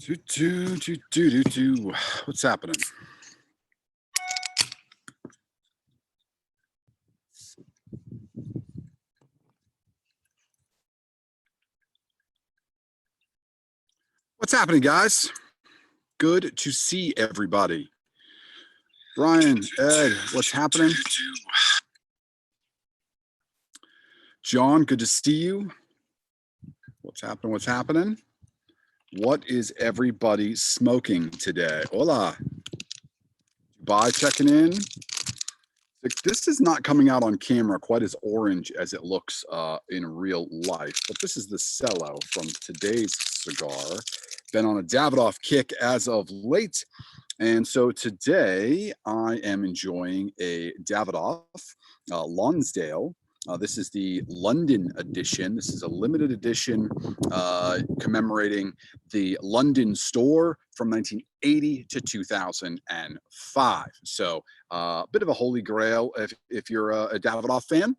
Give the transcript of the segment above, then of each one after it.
What's happening? What's happening, guys? Good to see everybody. Brian, Ed, what's happening? John, good to see you. What's happening? What's happening? What is everybody smoking today? Hola. Dubai checking in. This is not coming out on camera quite as orange as it looks in real life, but this is the cello from today's cigar. Been on a Davidoff kick as of late. And so today I am enjoying a Davidoff Lonsdale. This is the London edition. This is a limited edition commemorating the London store from 1980 to 2005. So a bit of a holy grail if you're a Davidoff fan.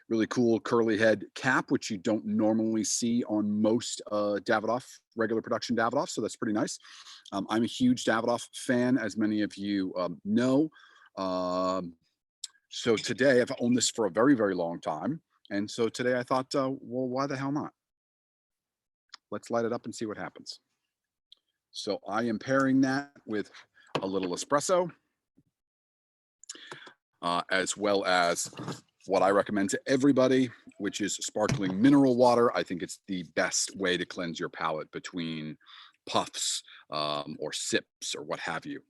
Really cool curly head cap, which you don't normally see on most Davidoff, regular production Davidoff. So that's pretty nice. I'm a huge Davidoff fan, as many of you know. So today I've owned this for a very, very long time. And so today I thought, well, why the hell not? Let's light it up and see what happens. So I am pairing that with a little espresso, as well as what I recommend to everybody, which is sparkling mineral water. I think it's the best way to cleanse your palate between puffs or sips or what have you.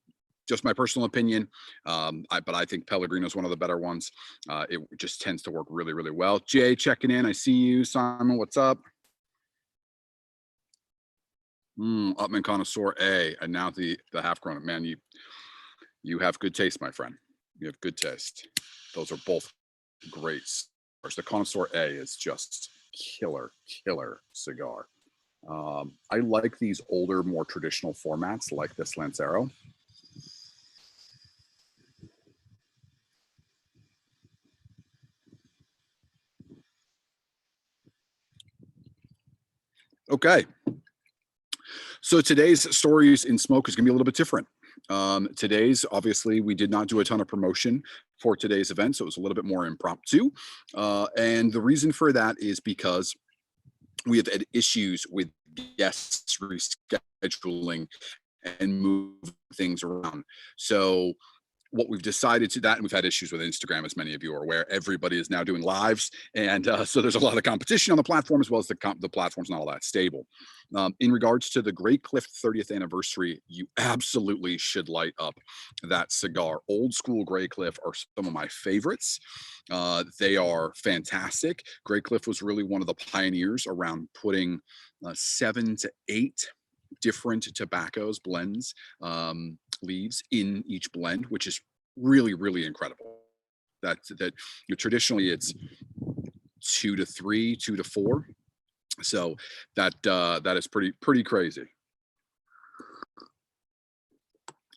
Just my personal opinion, but I think Pellegrino is one of the better ones. It just tends to work really, really well. Jay checking in. I see you. Simon, what's up? Upman Connoisseur A, and now the half grown. Man, you have good taste, my friend. You have good taste. Those are both great cigars. The Connoisseur A is just killer cigar. I like these older, more traditional formats like this Lancero. Okay. So today's Stories in Smoke is going to be a little bit different. Today's, obviously, we did not do a ton of promotion for today's event, so it was a little bit more impromptu. And the reason for that is because we have had issues with guests rescheduling and moving things around. So what we've decided to that, and we've had issues with Instagram, as many of you are aware, everybody is now doing lives. And so there's a lot of competition on the platform, as well as the platform's not all that stable. In regards to the Great Cliff 30th anniversary, you absolutely should light up that cigar. Old school Great Cliff are some of my favorites. They are fantastic. Great Cliff was really one of the pioneers around putting 7 to 8 different tobaccos, blends, leaves in each blend, which is really, really incredible. That traditionally it's 2 to 3, 2 to 4. So that is pretty crazy.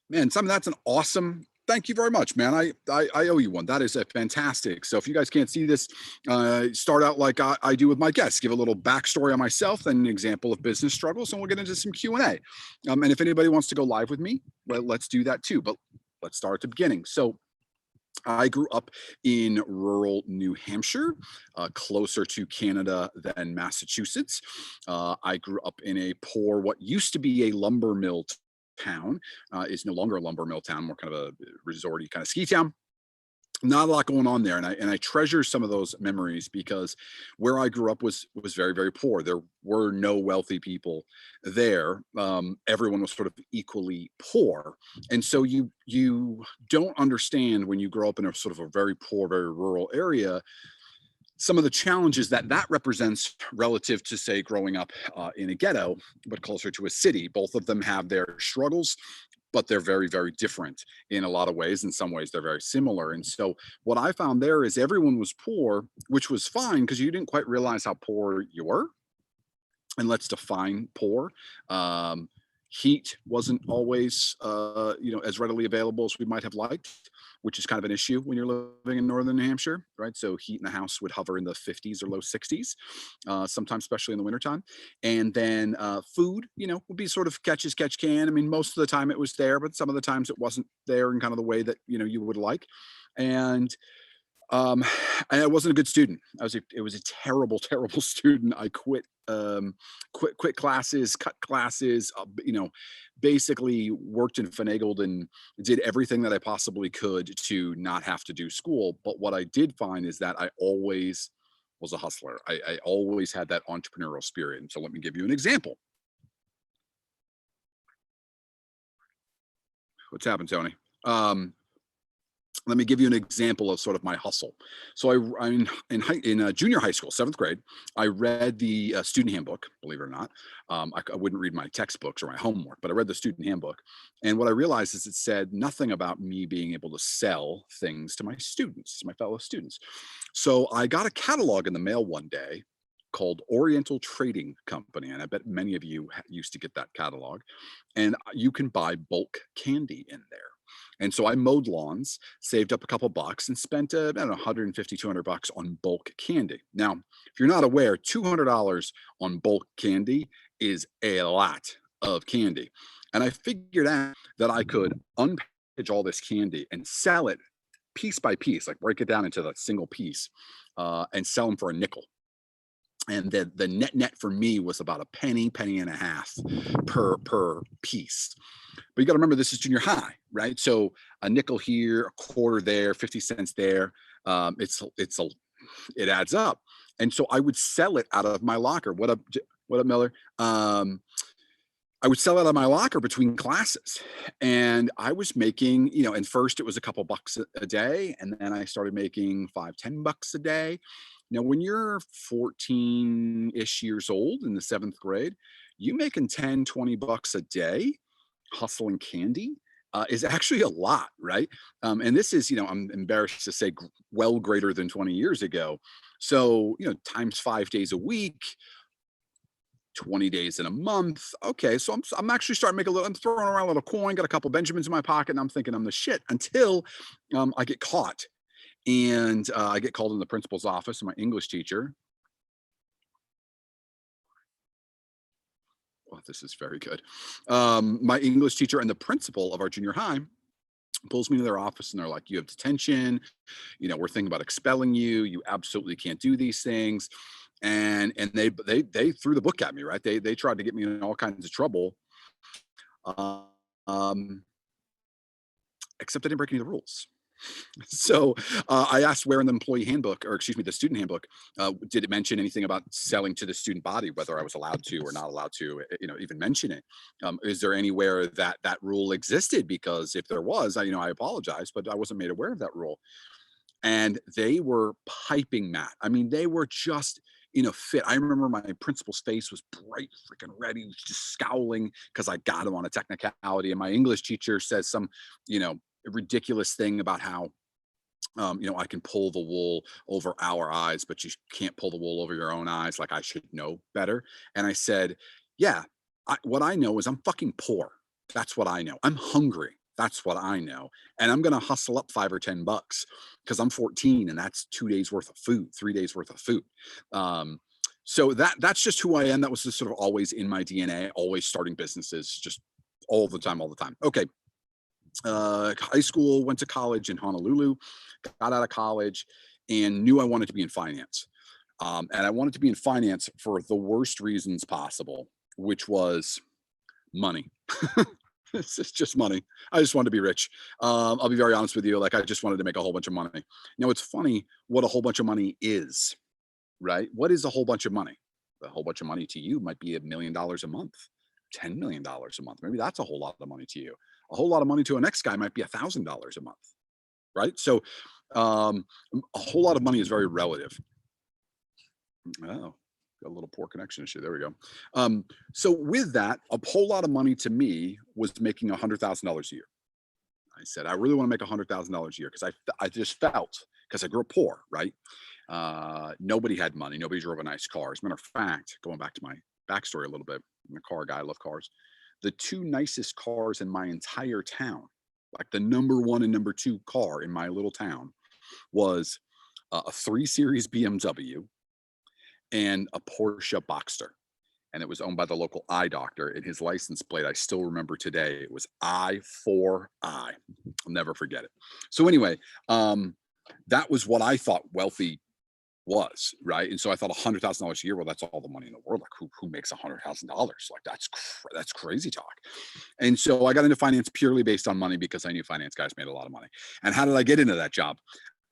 Man, Simon, that's an awesome. Thank you very much, man. I owe you one. That is a fantastic. So if you guys can't see this, start out like I do with my guests. Give a little backstory on myself, then an example of business struggles, and we'll get into some Q&A. And if anybody wants to go live with me, let's do that too. But let's start at the beginning. So I grew up in rural New Hampshire, closer to Canada than Massachusetts. I grew up in a poor, what used to be a lumber mill town, is no longer a lumber mill town, more kind of a resorty kind of ski town. Not a lot going on there, and I treasure some of those memories because where I grew up was very, very poor. There were no wealthy people there. Everyone was sort of equally poor, and so you don't understand when you grow up in a sort of a very poor, very rural area, some of the challenges that represents relative to, say, growing up in a ghetto, but closer to a city. Both of them have their struggles, but they're very, very different in a lot of ways. In some ways, they're very similar. And so what I found there is everyone was poor, which was fine because you didn't quite realize how poor you were. And let's define poor. Heat wasn't always, as readily available as we might have liked, which is kind of an issue when you're living in northern New Hampshire, right? So heat in the house would hover in the 50s or low 60s, sometimes, especially in the wintertime. And then food, would be sort of catch as catch can. I mean, most of the time it was there, but some of the times it wasn't there in kind of the way that you would like. And um, I wasn't a good student. It was a terrible, terrible student. I quit classes, cut classes, basically worked and finagled and did everything that I possibly could to not have to do school. But what I did find is that I always was a hustler. I always had that entrepreneurial spirit. And so let me give you an example. What's happened, Tony? Let me give you an example of sort of my hustle. So I'm in junior high school, seventh grade. I read the student handbook. Believe it or not, I wouldn't read my textbooks or my homework, but I read the student handbook. And what I realized is it said nothing about me being able to sell things to my students, my fellow students. So I got a catalog in the mail one day called Oriental Trading Company, and I bet many of you used to get that catalog. And you can buy bulk candy in there. And so I mowed lawns, saved up a couple bucks, and spent, I don't know, 150, 200 bucks on bulk candy. Now, if you're not aware, $200 on bulk candy is a lot of candy. And I figured out that I could unpackage all this candy and sell it piece by piece, like break it down into that single piece, and sell them for a nickel. And the net for me was about a penny and a half per piece. But you got to remember, this is junior high, right? So a nickel here, a quarter there, 50 cents there. It adds up. And so I would sell it out of my locker. What up, Miller? I would sell it out of my locker between classes. And I was making, and first it was a couple bucks a day. And then I started making 5, 10 bucks a day. Now, when you're 14-ish years old in the seventh grade, you making 10, 20 bucks a day hustling candy is actually a lot, right? And this is, I'm embarrassed to say, well greater than 20 years ago. So, times 5 days a week, 20 days in a month. Okay, so I'm actually starting to make a little. I'm throwing around a little coin, got a couple Benjamins in my pocket, and I'm thinking I'm the shit until I get caught, and I get called in the principal's office. And my English teacher. Oh, this is very good. My English teacher and the principal of our junior high pulls me to their office, and they're like, "You have detention. We're thinking about expelling you. You absolutely can't do these things." And they threw the book at me, right? They tried to get me in all kinds of trouble. Um, except I didn't break any of the rules. So I asked where in the employee handbook, or excuse me, the student handbook, did it mention anything about selling to the student body, whether I was allowed to or not allowed to, even mention it? Is there anywhere that rule existed? Because if there was, I apologize, but I wasn't made aware of that rule. And they were piping Matt. I mean, they were just in a fit. I remember my principal's face was bright freaking red. He was just scowling because I got him on a technicality. And my English teacher says some, ridiculous thing about how I can pull the wool over our eyes, but you can't pull the wool over your own eyes. Like I should know better. And I said, yeah, what I know is I'm fucking poor. That's what I know. I'm hungry. That's what I know. And I'm going to hustle up 5 or 10 bucks because I'm 14 and that's 2 days worth of food, 3 days worth of food. So that's just who I am. That was just sort of always in my DNA, always starting businesses, just all the time. Okay. High school, went to college in Honolulu, got out of college and knew I wanted to be in finance. And I wanted to be in finance for the worst reasons possible, which was money. It's just money. I just wanted to be rich. I'll be very honest with you. Like I just wanted to make a whole bunch of money. Now it's funny what a whole bunch of money is, right? What is a whole bunch of money? A whole bunch of money to you might be $1 million a month, $10 million a month. Maybe that's a whole lot of money to you. A whole lot of money to a next guy might be $1,000 a month, right? So a whole lot of money is very relative. Oh, got a little poor connection issue. There we go. So with that, a whole lot of money to me was making $100,000 a year. I said, I really want to make $100,000 a year because I just felt, because I grew up poor, right? Nobody had money. Nobody drove a nice car. As a matter of fact, going back to my backstory a little bit, I'm a car guy. I love cars. the two nicest cars in my entire town, like the number one and number two car in my little town, was a 3 Series BMW and a Porsche Boxster. And it was owned by the local eye doctor. And his license plate, I still remember today. It was I4I. I'll never forget it. So anyway, that was what I thought wealthy was, right? And so I thought $100,000 a year, well, that's all the money in the world. Like who makes $100,000? Like that's crazy talk. And so I got into finance purely based on money because I knew finance guys made a lot of money. And how did I get into that job?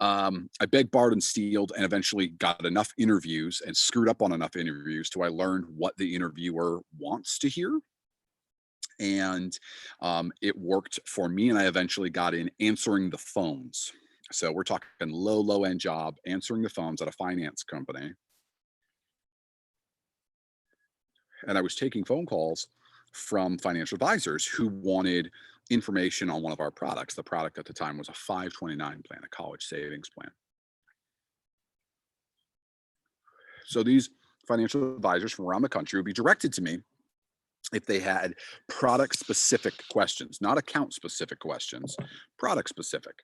I begged, borrowed, and stealed, and eventually got enough interviews and screwed up on enough interviews till I learned what the interviewer wants to hear. And it worked for me. And I eventually got in answering the phones. So we're talking low end job, answering the phones at a finance company. And I was taking phone calls from financial advisors who wanted information on one of our products. The product at the time was a 529 plan, a college savings plan. So these financial advisors from around the country would be directed to me if they had product specific questions, not account specific questions, product specific,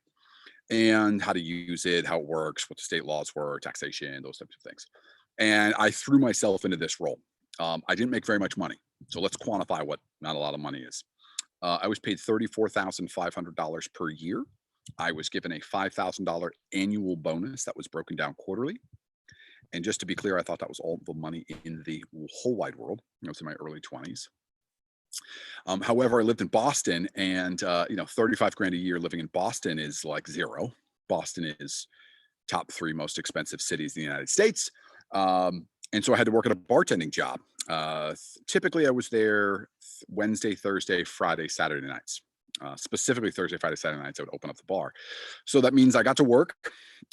and how to use it, how it works, what the state laws were, taxation, those types of things. And I threw myself into this role. I didn't make very much money. So let's quantify what not a lot of money is. I was paid $34,500 per year. I was given a $5,000 annual bonus that was broken down quarterly. And just to be clear, I thought that was all the money in the whole wide world. I was in my early 20s. However, I lived in Boston, and 35 grand a year living in Boston is like zero. Boston is top 3 most expensive cities in the United States. And so I had to work at a bartending job. Typically, I was there Wednesday, Thursday, Friday, Saturday nights. Specifically Thursday, Friday, Saturday nights, I would open up the bar. So that means I got to work,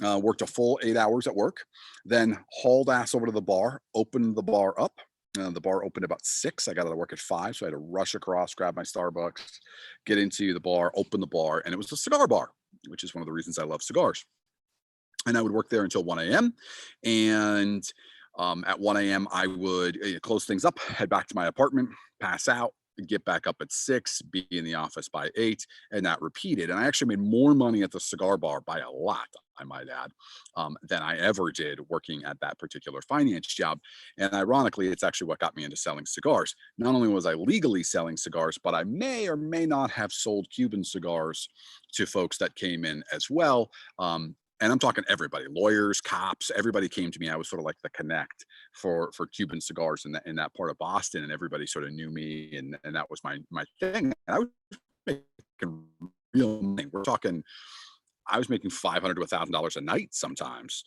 worked a full 8 hours at work, then hauled ass over to the bar, opened the bar up. The bar opened about 6. I got out of work at 5, so I had to rush across, grab my Starbucks, get into the bar, open the bar, and it was a cigar bar, which is one of the reasons I love cigars. And I would work there until 1 a.m. And at 1 a.m., I would close things up, head back to my apartment, pass out, get back up at 6, be in the office by 8, and that repeated. And I actually made more money at the cigar bar by a lot, I might add, than I ever did working at that particular finance job. And ironically, it's actually what got me into selling cigars. Not only was I legally selling cigars, but I may or may not have sold Cuban cigars to folks that came in as well. And I'm talking everybody, lawyers, cops, everybody came to me. I was sort of like the connect for Cuban cigars in that part of Boston, and everybody sort of knew me, and that was my thing. And I was making real money. We're talking, I was making $500 to $1,000 a night sometimes,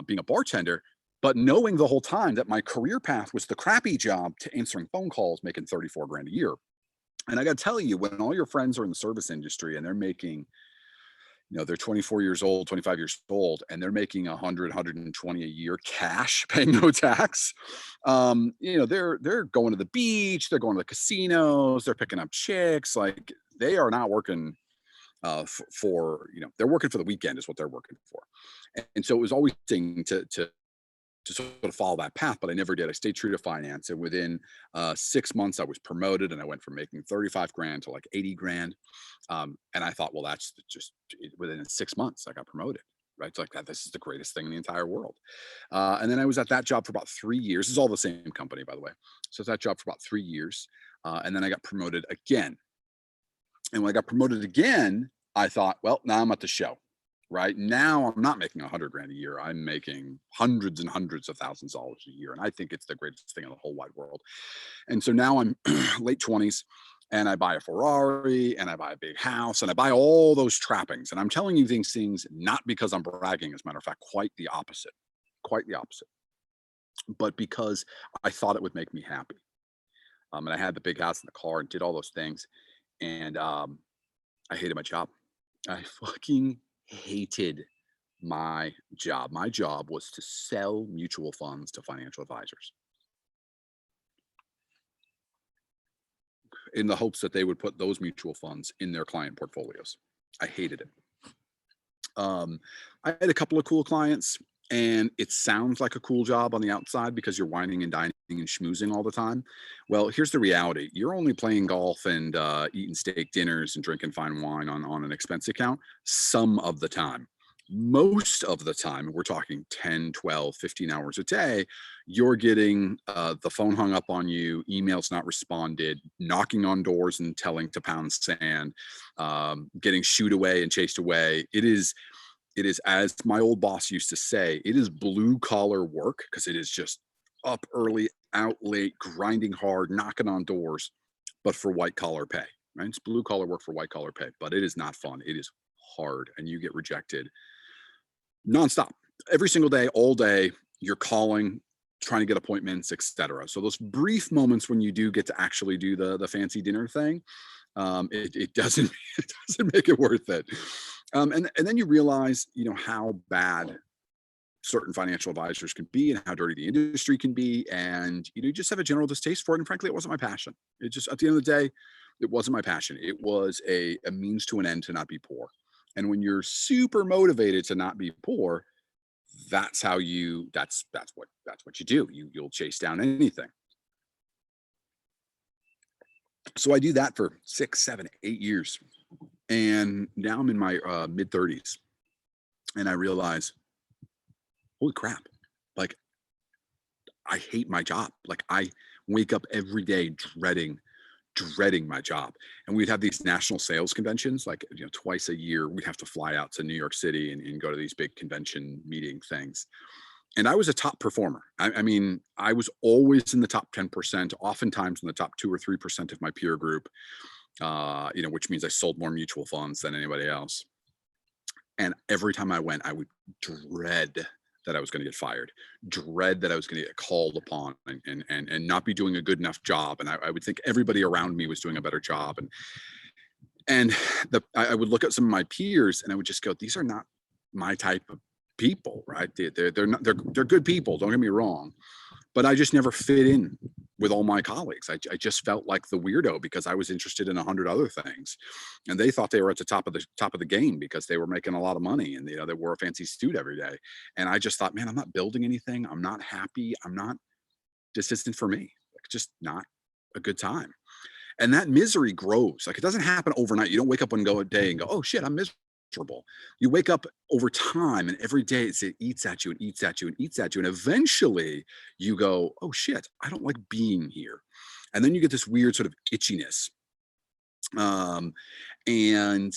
being a bartender, but knowing the whole time that my career path was the crappy job to answering phone calls, making 34 grand a year. And I got to tell you, when all your friends are in the service industry and they're making, they're 24 years old, 25 years old, and they're making 100, 120 a year cash, paying no tax. They're going to the beach, they're going to the casinos, they're picking up chicks. Like, they are not working they're working for the weekend is what they're working for. And so it was always thing to sort of follow that path, but I never did. I stayed true to finance, and within 6 months I was promoted, and I went from making 35 grand to like 80 grand. And I thought, well, that's just within 6 months I got promoted, right? It's like that. This is the greatest thing in the entire world. And then I was at that job for about 3 years. It's all the same company, by the way. So it's that job for about 3 years. And then I got promoted again. And when I got promoted again, I thought, well, now I'm at the show. Right now, I'm not making 100 grand a year. I'm making hundreds and hundreds of thousands of dollars a year. And I think it's the greatest thing in the whole wide world. And so now I'm late 20s, and I buy a Ferrari, and I buy a big house, and I buy all those trappings. And I'm telling you these things not because I'm bragging, as a matter of fact, quite the opposite, but because I thought it would make me happy. And I had the big house and the car and did all those things. And I hated my job. I fucking hated my job. My job was to sell mutual funds to financial advisors in the hopes that they would put those mutual funds in their client portfolios. I hated it. I had a couple of cool clients, and it sounds like a cool job on the outside because you're whining and dining and schmoozing all the time. Well, here's the reality. You're only playing golf and eating steak dinners and drinking fine wine on an expense account some of the time. Most of the time, we're talking 10, 12, 15 hours a day, you're getting the phone hung up on you, emails not responded, knocking on doors and telling to pound sand, getting shooed away and chased away. It is, as my old boss used to say, it is blue collar work, because it is just up early, out late, grinding hard, knocking on doors, but for white collar pay, right? It's blue collar work for white collar pay, but it is not fun. It is hard, and you get rejected nonstop every single day, all day. You're calling, trying to get appointments, etc. So those brief moments when you do get to actually do the fancy dinner thing, it doesn't it doesn't make it worth it. And then you realize, how bad certain financial advisors can be and how dirty the industry can be, and you just have a general distaste for it. And frankly, it wasn't my passion. It just, at the end of the day, it wasn't my passion. It was a means to an end to not be poor. And when you're super motivated to not be poor, that's how you that's what you do. You'll chase down anything. So I do that for 6, 7, 8 years, and now I'm in my mid 30s, and I realize, holy crap, like, I hate my job. Like, I wake up every day dreading my job. And we'd have these national sales conventions, like, twice a year. We'd have to fly out to New York City and go to these big convention meeting things. And I was a top performer. I mean, I was always in the top 10%, oftentimes in the top 2 or 3% of my peer group, which means I sold more mutual funds than anybody else. And every time I went, I would dread that I was going to get fired, dread that I was going to get called upon and not be doing a good enough job. And I would think everybody around me was doing a better job. And I would look at some of my peers and I would just go, these are not my type of people, right? They're good people, don't get me wrong, but I just never fit in with all my colleagues. I just felt like the weirdo because I was interested in 100 other things, and they thought they were at the top of the game because they were making a lot of money and they wore a fancy suit every day. And I just thought, man, I'm not building anything. I'm not happy. This isn't for me. Like, just not a good time. And that misery grows. Like, it doesn't happen overnight. You don't wake up one day and go, oh shit, I'm miserable. You wake up over time, and every day it eats at you and eats at you and eats at you. And eventually you go, oh shit, I don't like being here. And then you get this weird sort of itchiness. And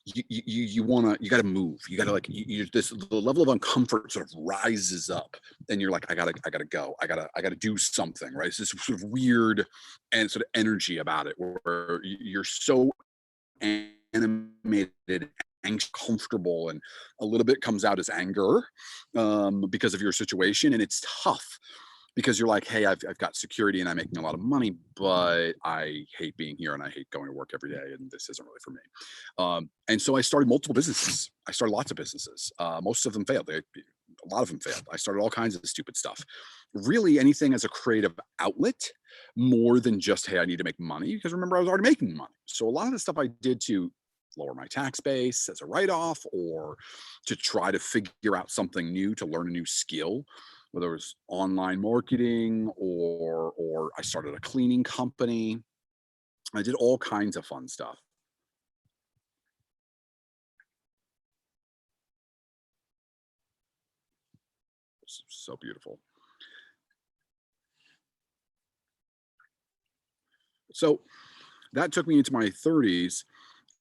you got to move. You got to, like, the level of uncomfort sort of rises up, and you're like, I gotta go. I gotta do something, right? It's this sort of weird and sort of energy about it where you're so animated, anxious, comfortable, and a little bit comes out as anger because of your situation. And it's tough because you're like, hey, I've got security and I'm making a lot of money, but I hate being here and I hate going to work every day, and this isn't really for me. And so I started multiple businesses. I started lots of businesses. Most of them failed. A lot of them failed. I started all kinds of stupid stuff. Really anything as a creative outlet, more than just, hey, I need to make money, because remember, I was already making money. So a lot of the stuff I did to lower my tax base as a write-off, or to try to figure out something new, to learn a new skill, whether it was online marketing or I started a cleaning company. I did all kinds of fun stuff. It's so beautiful. So that took me into my 30s.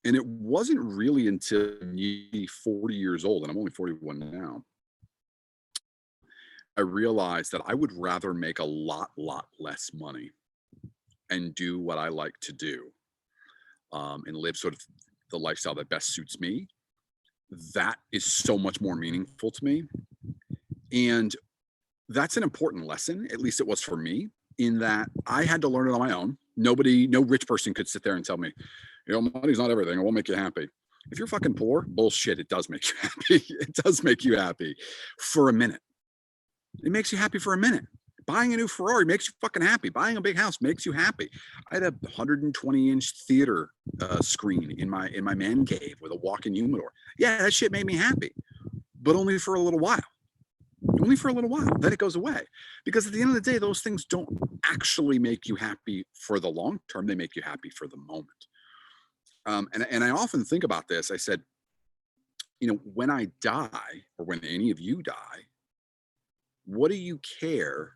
And it wasn't really until me 40 years old, and I'm only 41 now, I realized that I would rather make a lot less money and do what I like to do, and live sort of the lifestyle that best suits me. That is so much more meaningful to me. And that's an important lesson, at least it was for me, in that I had to learn it on my own. No rich person could sit there and tell me, money's not everything. It won't make you happy. If you're fucking poor, bullshit, it does make you happy. It does make you happy for a minute. It makes you happy for a minute. Buying a new Ferrari makes you fucking happy. Buying a big house makes you happy. I had a 120-inch theater screen in my man cave with a walk-in humidor. Yeah, that shit made me happy, but only for a little while. only for a little while, then it goes away. Because at the end of the day, those things don't actually make you happy for the long term, they make you happy for the moment. And I often think about this. I said, when I die, or when any of you die, what do you care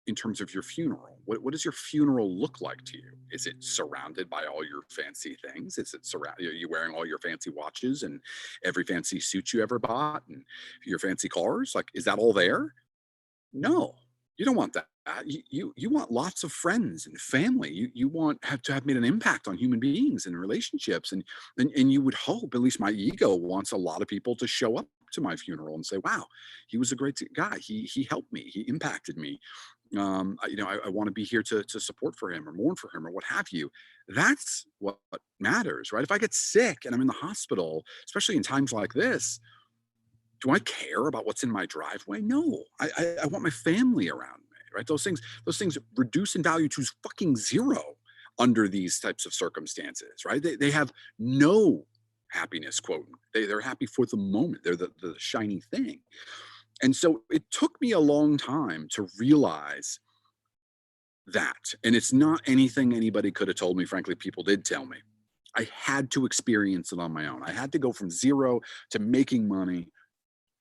in terms of your funeral? What does your funeral look like to you? Is it surrounded by all your fancy things? Is it are you wearing all your fancy watches and every fancy suit you ever bought and your fancy cars? Like, is that all there? No, you don't want that. You want lots of friends and family. You want have to have made an impact on human beings and relationships, and you would hope, at least my ego wants a lot of people to show up to my funeral and say, "Wow, he was a great guy. He helped me. He impacted me. I want to be here to support for him or mourn for him or what have you." That's what matters, right? If I get sick and I'm in the hospital, especially in times like this, do I care about what's in my driveway? No, I want my family around me, right? Those things reduce in value to fucking zero under these types of circumstances, right? They have no happiness quotient. They're happy for the moment. They're the shiny thing. And so it took me a long time to realize that. And it's not anything anybody could have told me. Frankly, people did tell me. I had to experience it on my own. I had to go from zero to making money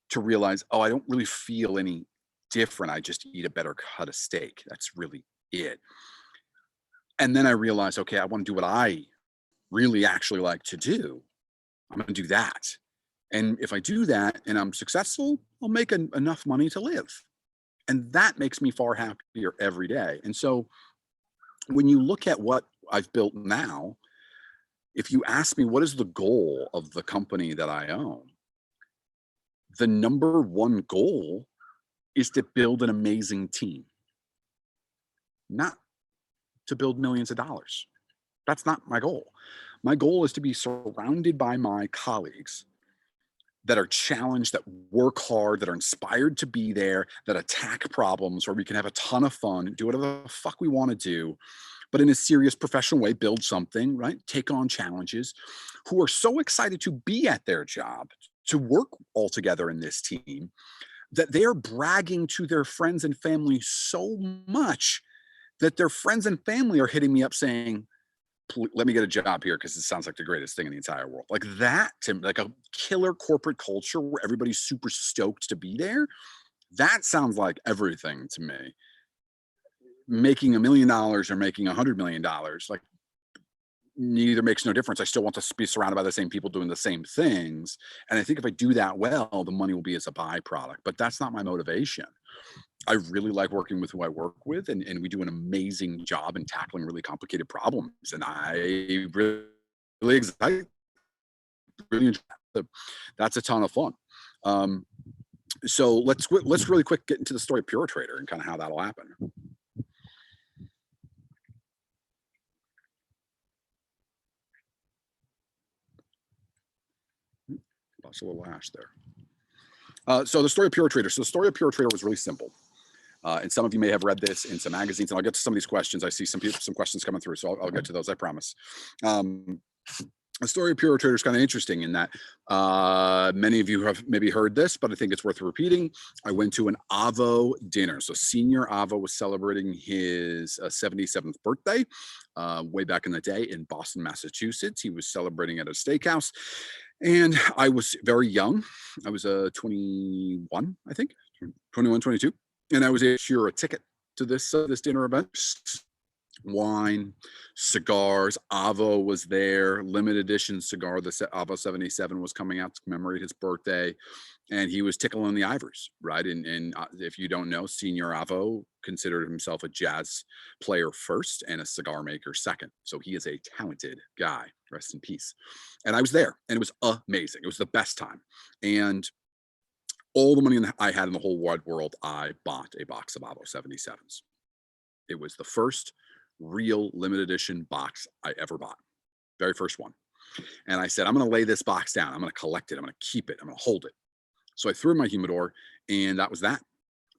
to realize, oh, I don't really feel any different. I just eat a better cut of steak. That's really it. And then I realized, okay, I want to do what I really actually like to do. I'm going to do that. And if I do that and I'm successful, I'll make enough money to live. And that makes me far happier every day. And so when you look at what I've built now, if you ask me what is the goal of the company that I own, the number one goal is to build an amazing team, not to build millions of dollars. That's not my goal. My goal is to be surrounded by my colleagues that are challenged, that work hard, that are inspired to be there, that attack problems, where we can have a ton of fun, do whatever the fuck we want to do, but in a serious professional way, build something, right? Take on challenges, who are so excited to be at their job, to work all together in this team, that they are bragging to their friends and family so much that their friends and family are hitting me up saying, let me get a job here because it sounds like the greatest thing in the entire world. Like that, like a killer corporate culture where everybody's super stoked to be there. That sounds like everything to me. Making $1 million or making $100 million, like, neither makes no difference. I still want to be surrounded by the same people doing the same things. And I think if I do that well, the money will be as a byproduct, but that's not my motivation. I really like working with who I work with, and we do an amazing job in tackling really complicated problems. And I really excited, really enjoy that. That's a ton of fun. So let's really quick get into the story of Pure Trader and kind of how that'll happen. Lost a little hash there. So the story of Pure Trader. So the story of Pure Trader was really simple. And some of you may have read this in some magazines, and I'll get to some of these questions. I see some questions coming through, so I'll get to those, I promise. The story of Pure Trader is kind of interesting in that many of you have maybe heard this, but I think it's worth repeating. I went to an Avo dinner. So Senior Avo was celebrating his 77th birthday way back in the day in Boston, Massachusetts. He was celebrating at a steakhouse. And I was very young. I was 21, I think, 21, 22. And I was able to secure a ticket to this dinner event. Wine, cigars. Avo was there. Limited edition cigar. The Avo 77 was coming out to commemorate his birthday, and he was tickling the ivories, right? And if you don't know, Senior Avo considered himself a jazz player first and a cigar maker second. So he is a talented guy. Rest in peace. And I was there, and it was amazing. It was the best time. And all the money I had in the whole wide world, I bought a box of Avo 77s. It was the first real limited edition box I ever bought. Very first one. And I said, I'm going to lay this box down. I'm going to collect it. I'm going to keep it. I'm going to hold it. So I threw it in my humidor, and that was that.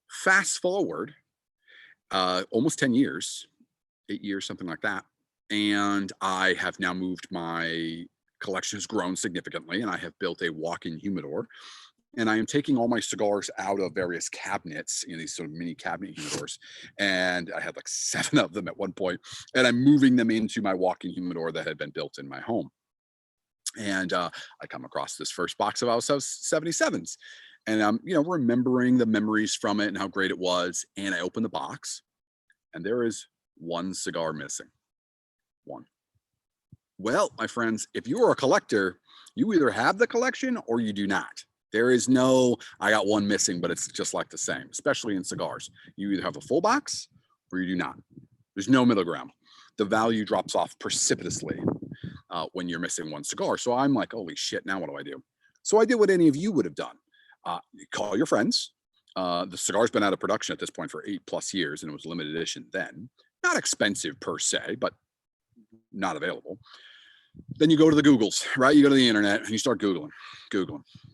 Fast forward almost 10 years, 8 years, something like that. And I have now moved, my collection has grown significantly, and I have built a walk-in humidor. and I am taking all my cigars out of various cabinets, these sort of mini cabinet humidors. And I had like 7 of them at one point, and I'm moving them into my walk-in humidor that had been built in my home. And I come across this first box of Autos 77s, and I'm, remembering the memories from it and how great it was. And I open the box, and there is one cigar missing. One. Well, my friends, if you are a collector, you either have the collection or you do not. There is no, I got one missing, but it's just like the same, especially in cigars. You either have a full box or you do not. There's no middle ground. The value drops off precipitously when you're missing one cigar. So I'm like, holy shit, now what do I do? So I did what any of you would have done. You call your friends. The cigar's been out of production at this point for 8+ years, and it was limited edition then. Not expensive per se, but not available. Then you go to the Googles, right? You go to the internet and you start Googling,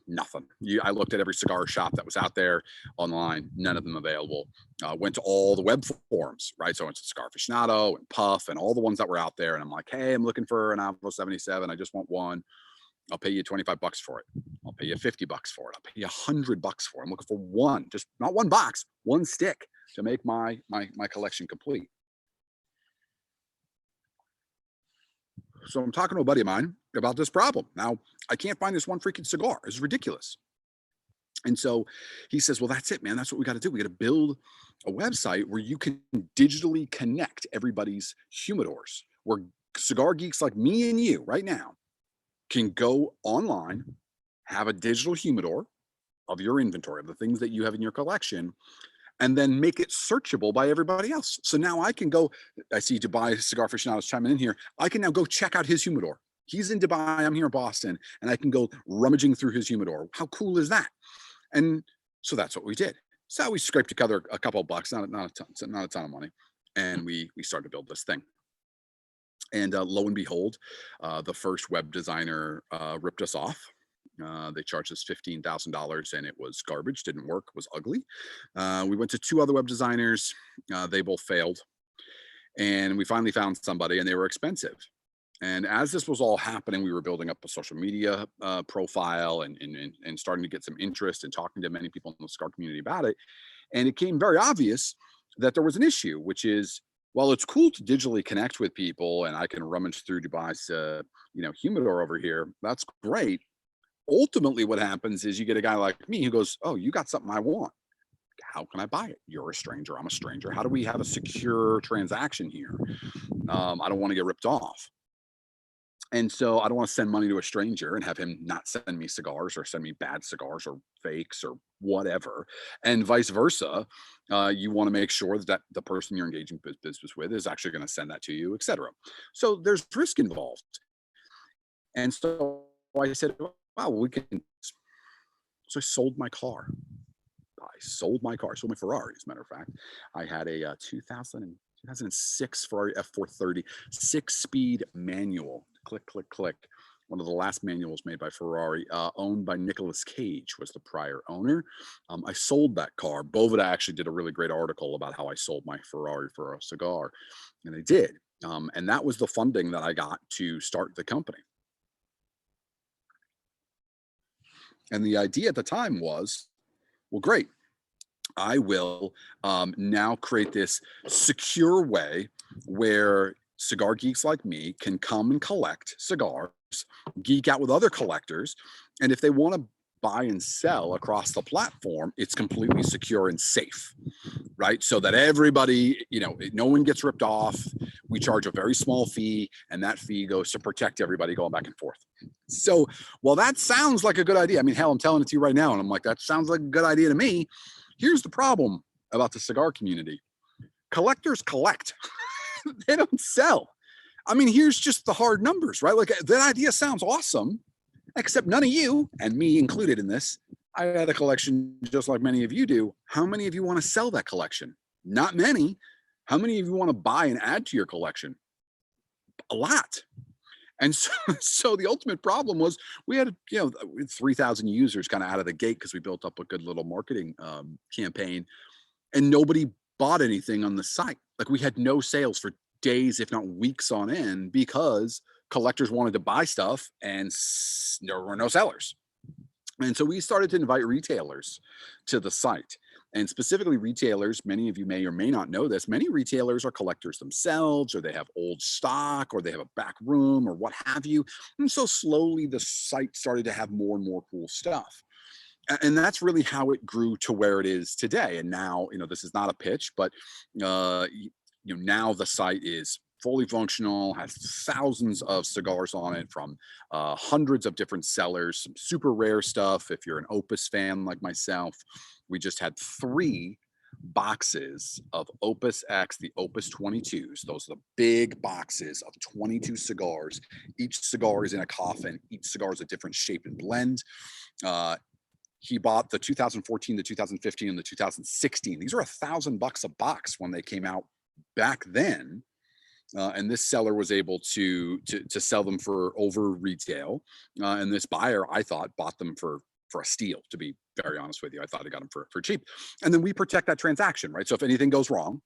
nothing. I looked at every cigar shop that was out there online, none of them available. Went to all the web forums, right? So I went to Cigar Aficionado and Puff and all the ones that were out there. And I'm like, hey, I'm looking for an Avo 77. I just want one. I'll pay you $25 for it. I'll pay you $50 for it. I'll pay you $100 for it. I'm looking for one, just not one box, one stick to make my collection complete. So I'm talking to a buddy of mine about this problem. Now, I can't find this one freaking cigar. It's ridiculous. And so he says, well, that's it, man. That's what we got to do. We got to build a website where you can digitally connect everybody's humidors, where cigar geeks like me and you right now can go online, have a digital humidor of your inventory, of the things that you have in your collection, and then make it searchable by everybody else. So now I can go, I see Dubai Cigar Aficionados chiming in here. I can now go check out his humidor. He's in Dubai, I'm here in Boston, and I can go rummaging through his humidor. How cool is that? And so that's what we did. So we scraped together a couple of bucks, not a ton of money. And we started to build this thing. And lo and behold, the first web designer ripped us off. They charged us $15,000 and it was garbage, didn't work, was ugly. We went to 2 other web designers. They both failed. And we finally found somebody, and they were expensive. And as this was all happening, we were building up a social media profile and starting to get some interest and talking to many people in the cigar community about it. And it became very obvious that there was an issue, which is, well, it's cool to digitally connect with people, and I can rummage through Dubai's, humidor over here. That's great. Ultimately, what happens is you get a guy like me who goes, oh, you got something I want. How can I buy it? You're a stranger. I'm a stranger. How do we have a secure transaction here? I don't want to get ripped off. And so I don't want to send money to a stranger and have him not send me cigars or send me bad cigars or fakes or whatever. And vice versa. You want to make sure that the person you're engaging business with is actually going to send that to you, et cetera. So there's risk involved. And so I said, wow, we can. So I sold my car. I sold my Ferrari, as a matter of fact. I had a 2006 Ferrari F430 6-speed manual. Click, click, click. One of the last manuals made by Ferrari, owned by Nicolas Cage, was the prior owner. I sold that car. Bovida actually did a really great article about how I sold my Ferrari for a cigar, and I did. And that was the funding that I got to start the company. And the idea at the time was, well, great. I will now create this secure way where cigar geeks like me can come and collect cigars, geek out with other collectors. And if they want to buy and sell across the platform, it's completely secure and safe, right? So that everybody, no one gets ripped off. We charge a very small fee, and that fee goes to protect everybody going back and forth. So, well, that sounds like a good idea. I mean, hell, I'm telling it to you right now, and I'm like, that sounds like a good idea to me. Here's the problem about the cigar community. Collectors collect. They don't sell. I mean, here's just the hard numbers, right? Like, that idea sounds awesome, except none of you, and me included in this, I had a collection just like many of you do. How many of you want to sell that collection? Not many. How many of you want to buy and add to your collection? A lot. And so the ultimate problem was we had 3,000 users kind of out of the gate because we built up a good little marketing campaign, and nobody bought anything on the site. Like, we had no sales for days, if not weeks on end, because collectors wanted to buy stuff and there were no sellers. And so we started to invite retailers to the site, and specifically retailers. Many of you may or may not know this. Many retailers are collectors themselves, or they have old stock, or they have a back room, or what have you. And so slowly the site started to have more and more cool stuff. And that's really how it grew to where it is today. And now, this is not a pitch, but now the site is fully functional, has thousands of cigars on it from hundreds of different sellers, some super rare stuff. If you're an Opus fan like myself, we just had 3 boxes of Opus X, the Opus 22s. Those are the big boxes of 22 cigars. Each cigar is in a coffin. Each cigar is a different shape and blend. Uh, he bought the 2014, the 2015, and the 2016. These were $1,000 a box when they came out back then. And this seller was able to sell them for over retail. And this buyer, I thought, bought them for a steal. To be very honest with you, I thought I got them for cheap. And then we protect that transaction, right? So if anything goes wrong,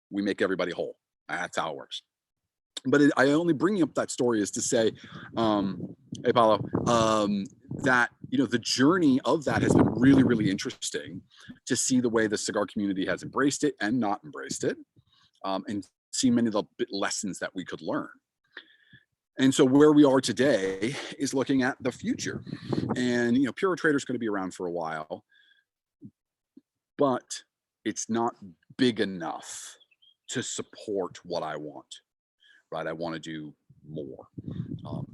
we make everybody whole. That's how it works. But I only bring up that story is to say, hey Paulo, that the journey of that has been really, really interesting to see the way the cigar community has embraced it and not embraced it, and see many of the lessons that we could learn. And so where we are today is looking at the future. And Pure Trader is going to be around for a while, but it's not big enough to support what I want. Right? I want to do more.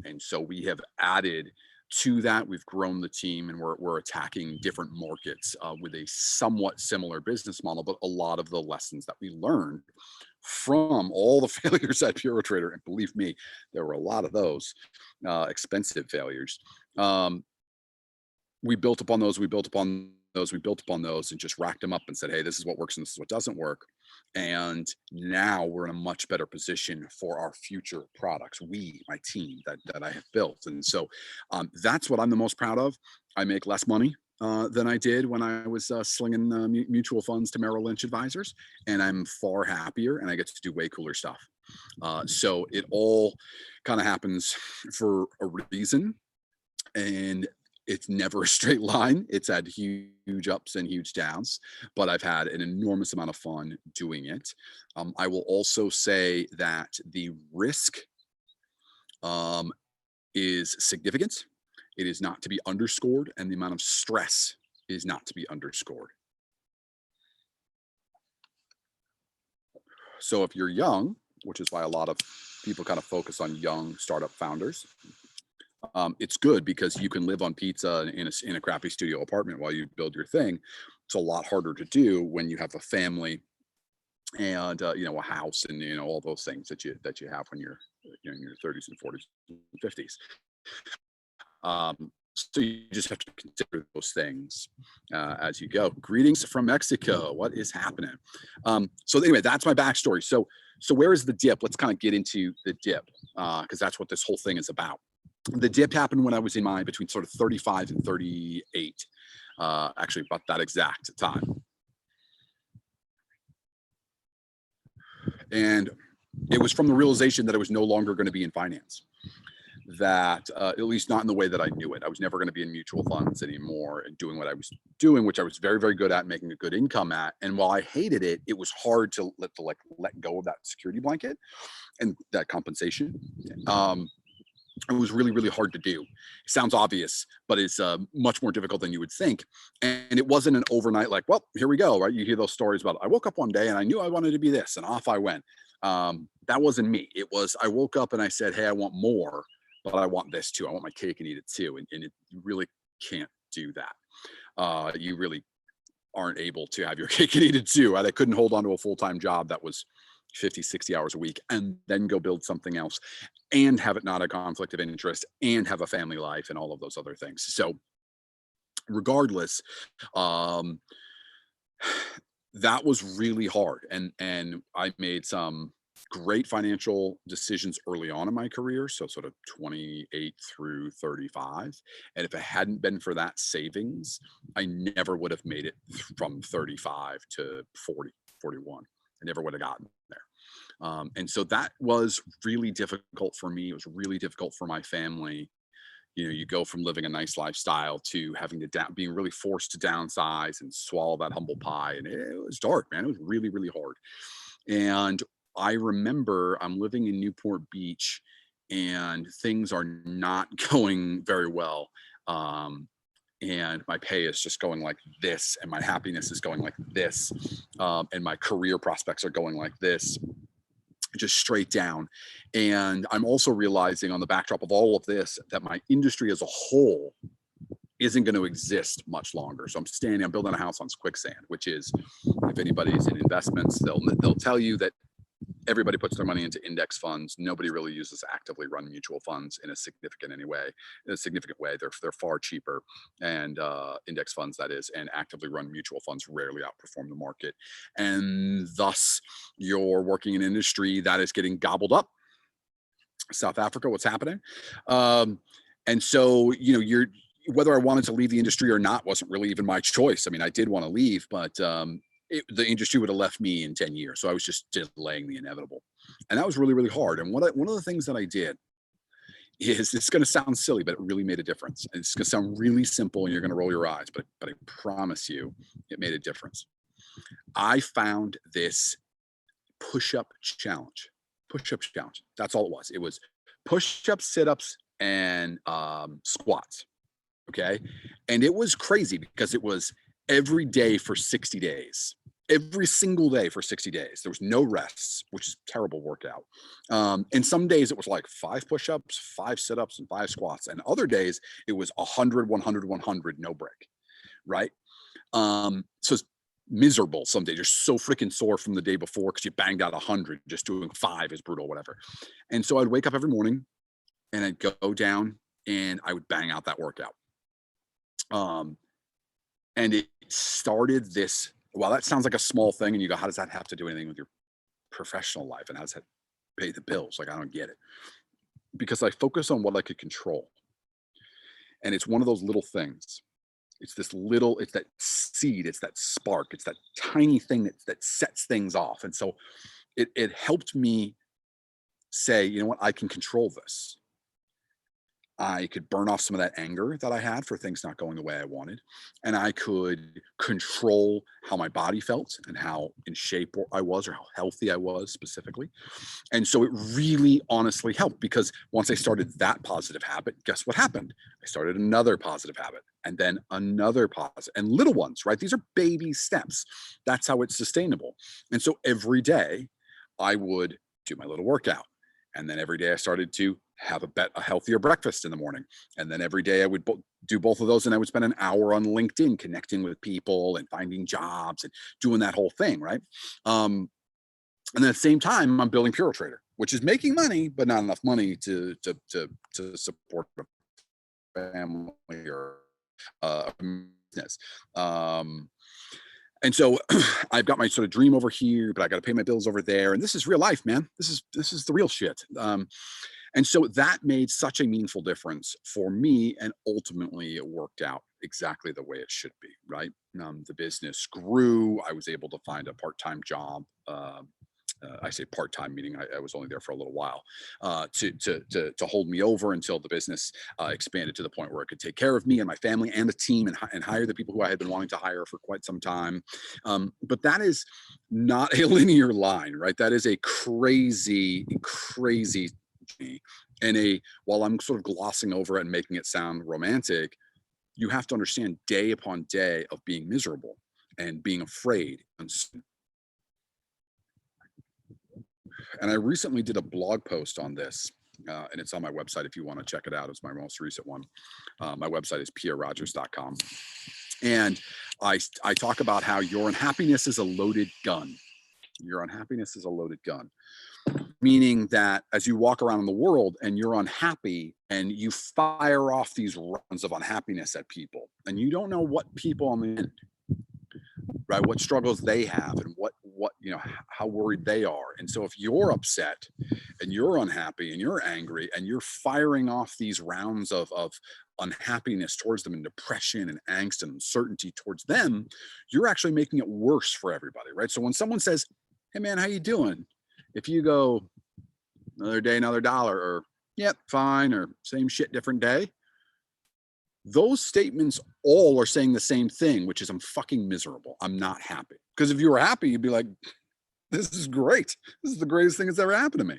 And so we have added to that. We've grown the team, and we're attacking different markets with a somewhat similar business model, but a lot of the lessons that we learned from all the failures at Pure Trader, and believe me, there were a lot of those expensive failures. We built upon those, we built upon those, we built upon those, and just racked them up and said, hey, this is what works and this is what doesn't work. And now we're in a much better position for our future products. My team that I have built. And so that's what I'm the most proud of. I make less money than I did when I was slinging mutual funds to Merrill Lynch advisors, and I'm far happier, and I get to do way cooler stuff. So it all kind of happens for a reason, and it's never a straight line. It's had huge ups and huge downs, but I've had an enormous amount of fun doing it. I will also say that the risk is significant. It is not to be underscored, and the amount of stress is not to be underscored. So if you're young, which is why a lot of people kind of focus on young startup founders, it's good because you can live on pizza in a crappy studio apartment while you build your thing. It's a lot harder to do when you have a family and a house and all those things that you have when you're in your 30s and 40s and 50s. So you just have to consider those things as you go. Greetings from Mexico. What is happening? So anyway, that's my backstory. So where is the dip? Let's kind of get into the dip because that's what this whole thing is about. The dip happened when I was in between sort of 35 and 38, actually about that exact time. And it was from the realization that I was no longer going to be in finance, that at least not in the way that I knew it. I was never going to be in mutual funds anymore and doing what I was doing, which I was very, very good at, making a good income at. And while I hated it, it was hard to let go of that security blanket and that compensation. It was really, really hard to do. It sounds obvious, but it's much more difficult than you would think. And it wasn't an overnight, like, well, here we go, right? You hear those stories about, I woke up one day and I knew I wanted to be this, and off I went. That wasn't me. It was, I woke up and I said, hey, I want more, but I want this too. I want my cake and eat it too. And you really can't do that. You really aren't able to have your cake and eat it too. I couldn't hold on to a full-time job that was 50, 60 hours a week and then go build something else and have it not a conflict of interest and have a family life and all of those other things. So regardless, that was really hard. And I made some great financial decisions early on in my career. So sort of 28 through 35. And if it hadn't been for that savings, I never would have made it from 35 to 40, 41. I never would have gotten there. And so that was really difficult for me. It was really difficult for my family. you go from living a nice lifestyle to having to being really forced to downsize and swallow that humble pie. And it was dark, man. It was really, really hard. And I remember I'm living in Newport Beach and things are not going very well. Um, and my pay is just going like this, and my happiness is going like this, and my career prospects are going like this, just straight down. And I'm also realizing on the backdrop of all of this that my industry as a whole isn't going to exist much longer. So I'm building a house on quicksand, which is, if anybody's in investments, they'll tell you that everybody puts their money into index funds. Nobody really uses actively run mutual funds in a significant way. They're far cheaper, and index funds, that is, and actively run mutual funds rarely outperform the market. And thus, you're working in an industry that is getting gobbled up. South Africa, what's happening? And so, whether I wanted to leave the industry or not wasn't really even my choice. I mean, I did want to leave, but the industry would have left me in 10 years. So I was just delaying the inevitable. And that was really, really hard. And one of the things that I did is, it's going to sound silly, but it really made a difference. And it's going to sound really simple and you're going to roll your eyes, but I promise you it made a difference. I found this push-up challenge. That's all it was. It was push-ups, sit-ups, and squats. Okay. And it was crazy because it was every day for 60 days, every single day for 60 days. There was no rests, which is a terrible workout. And some days it was like 5 push-ups, 5 sit-ups, and 5 squats. And other days it was 100, 100, 100, no break. Right. So it's miserable. Some days you're so freaking sore from the day before because you banged out 100. Just doing 5 is brutal, whatever. And so I'd wake up every morning and I'd go down and I would bang out that workout. And it started this, well, that sounds like a small thing. And you go, how does that have to do anything with your professional life? And how does that pay the bills? Like, I don't get it. Because I focus on what I could control. And it's one of those little things. It's that seed, it's that spark, it's that tiny thing that sets things off. And so it helped me say, you know what, I can control this. I could burn off some of that anger that I had for things not going the way I wanted. And I could control how my body felt and how in shape I was, or how healthy I was specifically. And so it really honestly helped, because once I started that positive habit, guess what happened? I started another positive habit, and then another positive, and little ones, right? These are baby steps. That's how it's sustainable. And so every day I would do my little workout. And then every day I started to have a healthier breakfast in the morning. And then every day I would do both of those, and I would spend an hour on LinkedIn connecting with people and finding jobs and doing that whole thing, right? And then at the same time, I'm building Pure Trader, which is making money, but not enough money to support a family or a business. And so I've got my sort of dream over here, but I got to pay my bills over there. And this is real life, man. This is the real shit. And so that made such a meaningful difference for me. And ultimately it worked out exactly the way it should be, right? The business grew. I was able to find a part-time job. I say part-time, meaning I was only there for a little while, to hold me over until the business expanded to the point where it could take care of me and my family and the team, and hire the people who I had been wanting to hire for quite some time. But that is not a linear line, right? That is a crazy journey. And while I'm sort of glossing over it and making it sound romantic, you have to understand day upon day of being miserable and being afraid. And I recently did a blog post on this, and it's on my website if you want to check it out. It's my most recent one. My website is pierrerogers.com. And I talk about how your unhappiness is a loaded gun. Your unhappiness is a loaded gun. Meaning that as you walk around in the world and you're unhappy and you fire off these rounds of unhappiness at people, and you don't know what people on the end, right, what struggles they have, and what how worried they are. And so if you're upset and you're unhappy and you're angry and you're firing off these rounds of unhappiness towards them, and depression and angst and uncertainty towards them, you're actually making it worse for everybody, right? So when someone says, hey man, how you doing? If you go, another day, another dollar, or yep, fine, or same shit, different day, those statements all are saying the same thing, which is I'm fucking miserable. I'm not happy. Because if you were happy, you'd be like, this is great. This is the greatest thing that's ever happened to me.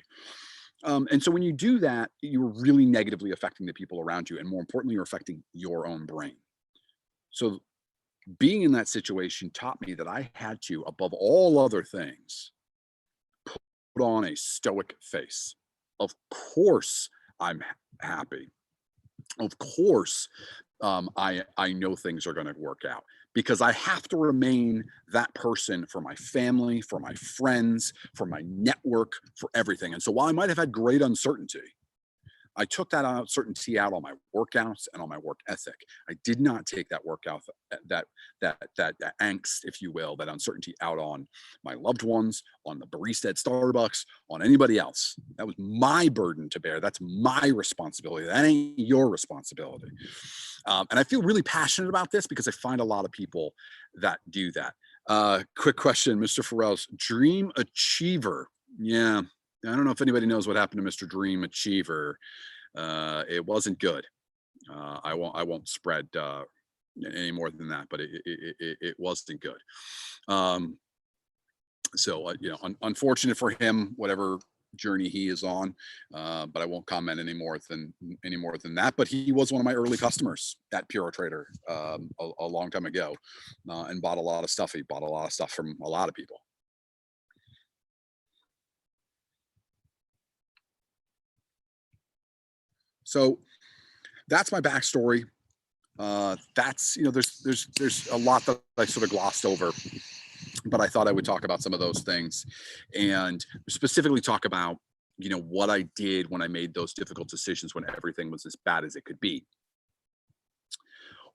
And so when you do that, you're really negatively affecting the people around you. And more importantly, you're affecting your own brain. So being in that situation taught me that I had to, above all other things, put on a stoic face. Of course, I'm happy. Of course, I know things are going to work out because I have to remain that person for my family, for my friends, for my network, for everything. And so while I might have had great uncertainty, I took that uncertainty out on my workouts and on my work ethic. I did not take that workout, that angst, if you will, that uncertainty out on my loved ones, on the barista at Starbucks, on anybody else. That was my burden to bear. That's my responsibility. That ain't your responsibility. And I feel really passionate about this because I find a lot of people that do that. Quick question, Mr. Farrell's Dream Achiever. Yeah, I don't know if anybody knows what happened to Mr. Dream Achiever. It wasn't good. I won't spread any more than that, but it wasn't good. So unfortunate for him, whatever journey he is on, but I won't comment any more than that. But he was one of my early customers at Pure Trader a long time ago, and bought a lot of stuff. He bought a lot of stuff from a lot of people. So that's my backstory. That's there's a lot that I sort of glossed over, but I thought I would talk about some of those things, and specifically talk about what I did when I made those difficult decisions when everything was as bad as it could be.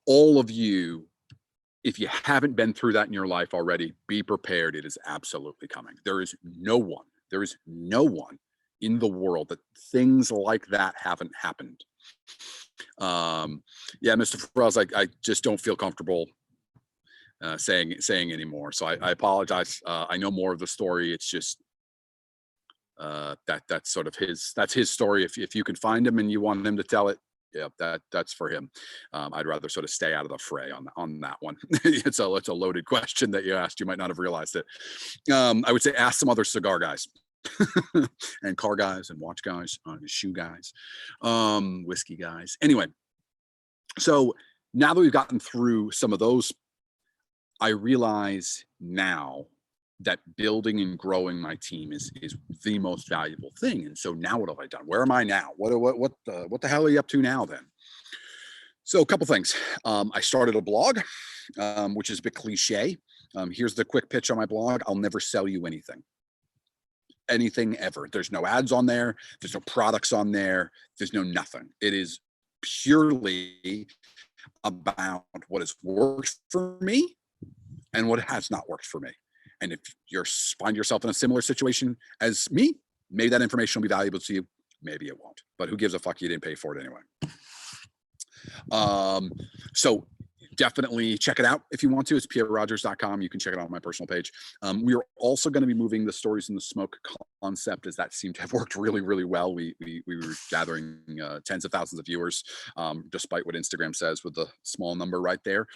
All of you, if you haven't been through that in your life already, be prepared. It is absolutely coming. There is no one in the world that things like that haven't happened. Yeah, Mr. Farrell's, I just don't feel comfortable saying anymore. So I apologize. I know more of the story. It's just that's sort of his story. If you can find him and you want him to tell it, yeah, that's for him. I'd rather sort of stay out of the fray on that one. It's a loaded question that you asked. You might not have realized it. I would say ask some other cigar guys. And car guys and watch guys, shoe guys, whiskey guys. Anyway, so now that we've gotten through some of those, I realize now that building and growing my team is the most valuable thing. And so now what have I done? Where am I now? What the hell are you up to now then? So a couple things. I started a blog, which is a bit cliche. Here's the quick pitch on my blog. I'll never sell you anything ever. There's no ads on there. There's no products on there. There's no nothing. It is purely about what has worked for me and what has not worked for me. And if you find yourself in a similar situation as me, maybe that information will be valuable to you. Maybe it won't, but who gives a fuck? You didn't pay for it anyway. So definitely check it out if you want to. It's pierrerogers.com. You can check it out on my personal page. We are also going to be moving the Stories in the Smoke concept, as that seemed to have worked really, really well. We were gathering tens of thousands of viewers, despite what Instagram says with the small number right there.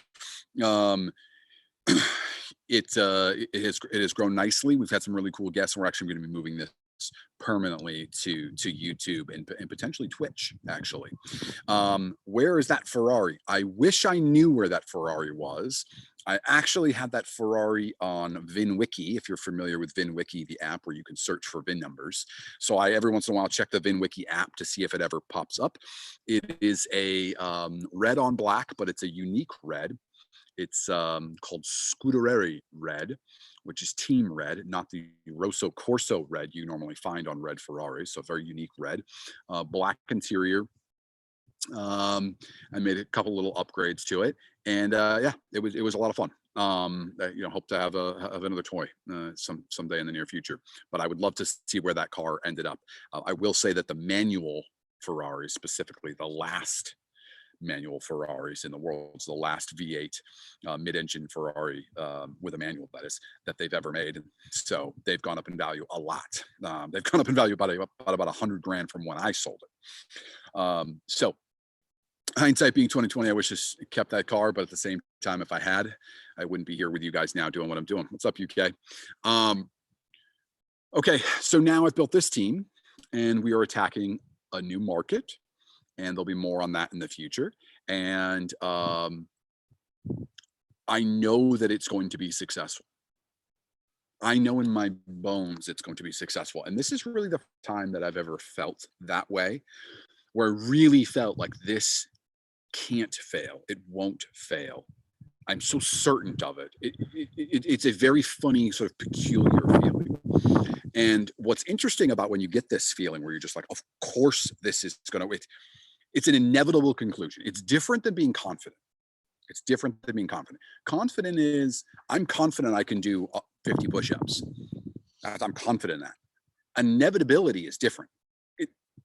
It has grown nicely. We've had some really cool guests, and we're actually going to be moving this permanently to YouTube and potentially Twitch, actually. Where is that Ferrari? I wish I knew where that Ferrari was. I actually had that Ferrari on VinWiki, if you're familiar with VinWiki, the app where you can search for VIN numbers. So I, every once in a while, check the VinWiki app to see if it ever pops up. It is a red on black, but it's a unique red. It's called Scuderia red, which is team red, not the Rosso Corso red you normally find on red Ferraris. So very unique red, black interior. I made a couple little upgrades to it, and yeah, it was a lot of fun. Hope to have another toy someday in the near future. But I would love to see where that car ended up. I will say that the manual Ferrari, specifically the last manual Ferraris in the world, so the last V8 mid-engine Ferrari with a manual, that is, that they've ever made. So they've gone up in value a lot. They've gone up in value about $100 grand from when I sold it. So hindsight being 2020, I wish I kept that car, but at the same time, if I had, I wouldn't be here with you guys now doing what I'm doing. What's up, UK? Okay, so now I've built this team and we are attacking a new market, and there'll be more on that in the future. And I know that it's going to be successful. I know in my bones it's going to be successful. And this is really the time that I've ever felt that way, where I really felt like this can't fail. It won't fail. I'm so certain of it. It's a very funny, sort of peculiar feeling. And what's interesting about when you get this feeling where you're just like, of course, this is going to, it's an inevitable conclusion. It's different than being confident. It's different than being confident. Confident is, I'm confident I can do 50 push-ups. I'm confident in that. Inevitability is different.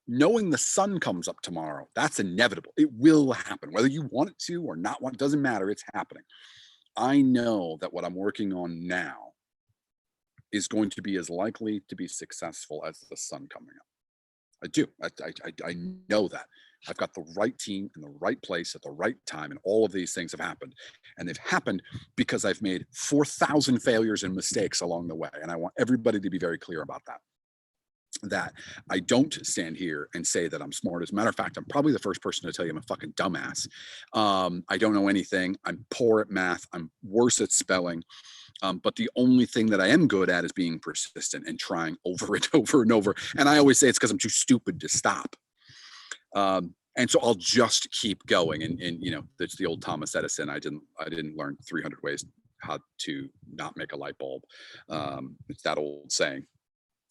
Knowing the sun comes up tomorrow, that's inevitable. It will happen, whether you want it to or not want, it doesn't matter, it's happening. I know that what I'm working on now is going to be as likely to be successful as the sun coming up. I do. I know that. I've got the right team in the right place at the right time, and all of these things have happened. And they've happened because I've made 4,000 failures and mistakes along the way. And I want everybody to be very clear about that. That I don't stand here and say that I'm smart. As a matter of fact, I'm probably the first person to tell you I'm a fucking dumbass. I don't know anything. I'm poor at math. I'm worse at spelling. But the only thing that I am good at is being persistent and trying over and over and over. And I always say it's because I'm too stupid to stop. And so I'll just keep going. And you know, that's the old Thomas Edison. I didn't learn 300 ways how to not make a light bulb. It's that old saying.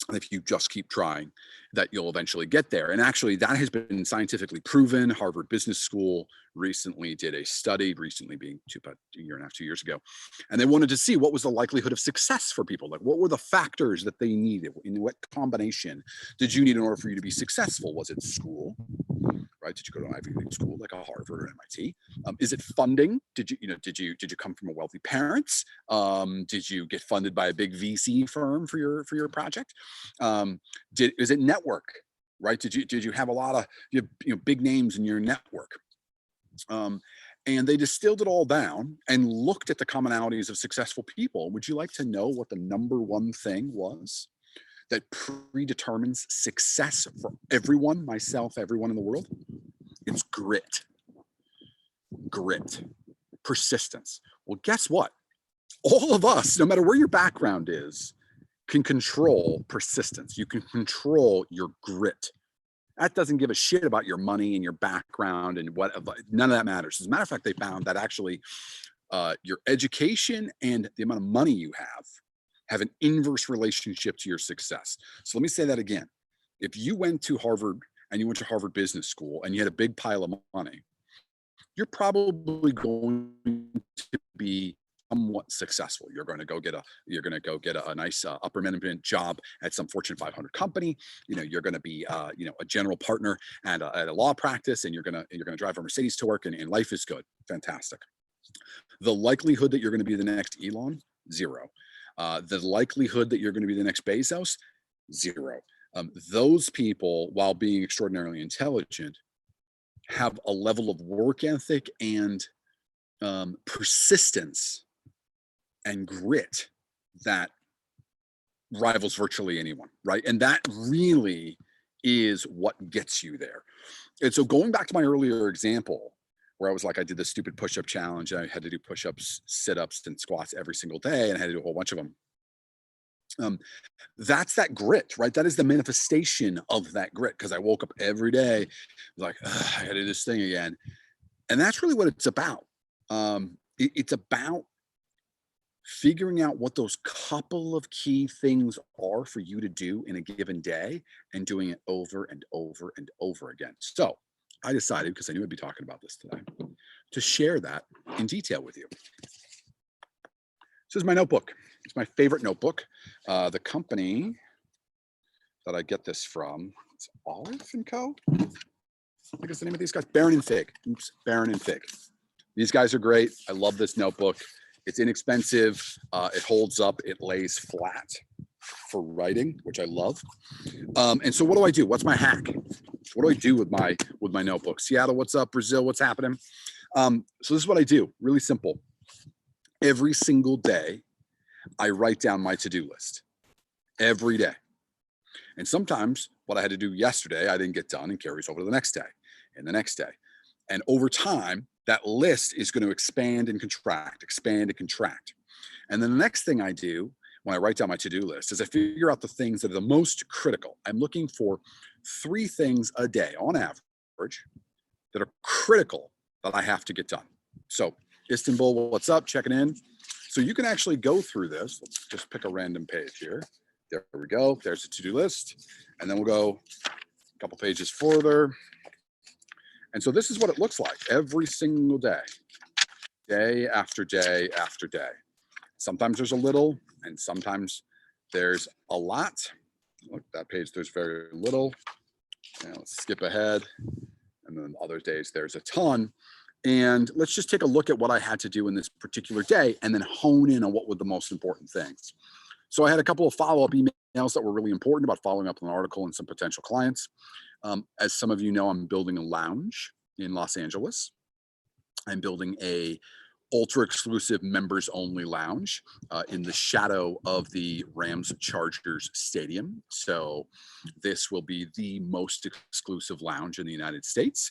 And if you just keep trying, that you'll eventually get there. And actually, that has been scientifically proven. Harvard Business School recently did a study, recently being about a year and a half, 2 years ago. And they wanted to see what was the likelihood of success for people. Like, what were the factors that they needed? In what combination did you need in order for you to be successful? Was it school? Right? Did you go to an Ivy League school like a Harvard or MIT? Is it funding? Did you come from a wealthy parents? Did you get funded by a big VC firm for your project? Is it network? Right? Did you have a lot of big names in your network? And they distilled it all down and looked at the commonalities of successful people. Would you like to know what the number one thing was that predetermines success for everyone, myself, everyone in the world? It's grit, persistence. Well, guess what? All of us, no matter where your background is, can control persistence. You can control your grit. That doesn't give a shit about your money and your background and what, none of that matters. As a matter of fact, they found that actually your education and the amount of money you have an inverse relationship to your success. So let me say that again. If you went to Harvard and you went to Harvard Business School and you had a big pile of money, you're probably going to be somewhat successful. You're going to go get a nice upper management job at some Fortune 500 company. You're going to be a general partner at a law practice, and you're going to drive a Mercedes to work, and life is good, fantastic. The likelihood that you're going to be the next Elon, zero. The likelihood that you're going to be the next Bezos, zero. Those people, while being extraordinarily intelligent, have a level of work ethic and persistence and grit that rivals virtually anyone, right? And that really is what gets you there. And so going back to my earlier example, where I was like, I did this stupid push-up challenge. I had to do push-ups, sit-ups, and squats every single day, and I had to do a whole bunch of them. That's that grit, right? That is the manifestation of that grit, because I woke up every day like, I gotta do this thing again. And that's really what it's about. It's about figuring out what those couple of key things are for you to do in a given day and doing it over and over and over again. So I decided, because I knew I'd be talking about this today, to share that in detail with you. This is my notebook. It's my favorite notebook. The company that I get this from, it's Olive & Co. I think it's the name of these guys. Baron and Fig. Oops, Baron and Fig. These guys are great. I love this notebook. It's inexpensive. It holds up. It lays flat. for writing, which I love. And so what do I do? What's my hack? What do I do with my notebook? Seattle, what's up? Brazil, what's happening? So this is what I do. Really simple. Every single day, I write down my to-do list. Every day. And sometimes what I had to do yesterday, I didn't get done and carries over to the next day and the next day. And over time, that list is going to expand and contract, expand and contract. And then the next thing I do when I write down my to-do list is I figure out the things that are the most critical. I'm looking for 3 things a day on average that are critical that I have to get done. So Istanbul, what's up? Checking in. So you can actually go through this. Let's just pick a random page here. There we go. There's the to-do list. And then we'll go a couple pages further. And so this is what it looks like every single day, day after day after day. Sometimes there's a little, and sometimes there's a lot. Look, that page, there's very little. And let's skip ahead. And then other days, there's a ton. And let's just take a look at what I had to do in this particular day and then hone in on what were the most important things. So I had a couple of follow-up emails that were really important about following up on an article and some potential clients. As some of you know, I'm building a lounge in Los Angeles. I'm building a ultra exclusive members only lounge in the shadow of the Rams Chargers stadium. So this will be the most exclusive lounge in the United States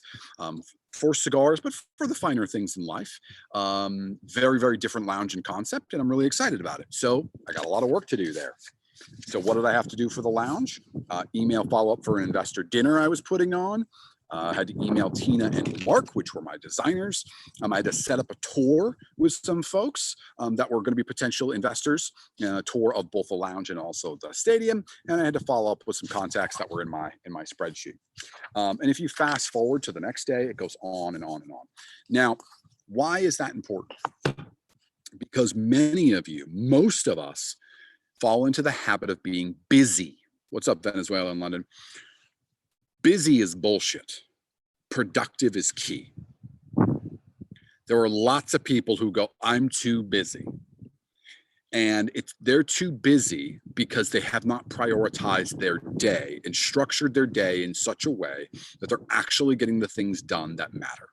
for cigars, but for the finer things in life. Very, very different lounge and concept, and I'm really excited about it. So I got a lot of work to do there. So what did I have to do for the lounge? Email follow-up for an investor dinner I was putting on. I had to email Tina and Mark, which were my designers. I had to set up a tour with some folks that were going to be potential investors, a tour of both the lounge and also the stadium. And I had to follow up with some contacts that were in my spreadsheet. And if you fast forward to the next day, it goes on and on and on. Now, why is that important? Because many of you, most of us, fall into the habit of being busy. What's up, Venezuela and London? Busy is bullshit. Productive is key. There are lots of people who go, I'm too busy. And they're too busy because they have not prioritized their day and structured their day in such a way that they're actually getting the things done that matter.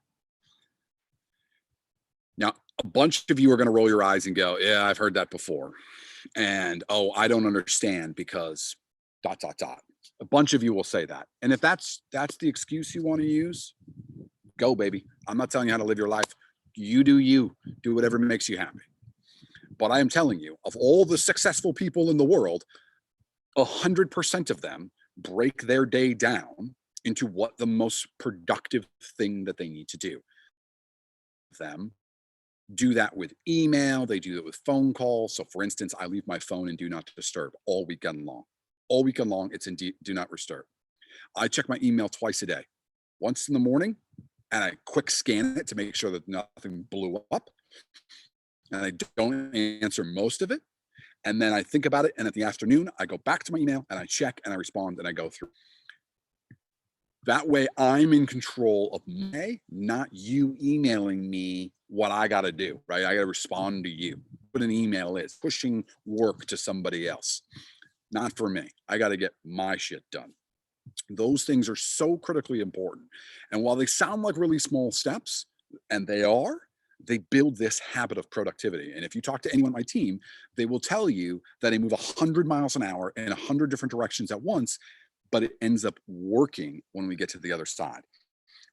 Now, a bunch of you are going to roll your eyes and go, yeah, I've heard that before. And, oh, I don't understand because ... A bunch of you will say that. And if that's the excuse you want to use, go, baby. I'm not telling you how to live your life. You do whatever makes you happy. But I am telling you, of all the successful people in the world, 100% of them break their day down into what the most productive thing that they need to do. Them do that with email. They do it with phone calls. So for instance, I leave my phone in do not disturb all weekend long. All weekend long, it's in do not disturb. I check my email twice a day. Once in the morning, and I quick scan it to make sure that nothing blew up. And I don't answer most of it. And then I think about it. And at the afternoon, I go back to my email and I check and I respond and I go through. That way I'm in control of my day, not you emailing me what I got to do, right? I got to respond to you. What an email is, pushing work to somebody else. Not for me. I got to get my shit done. Those things are so critically important. And while they sound like really small steps, and they build this habit of productivity. And if you talk to anyone on my team, they will tell you that they move 100 miles an hour in 100 different directions at once, but it ends up working when we get to the other side.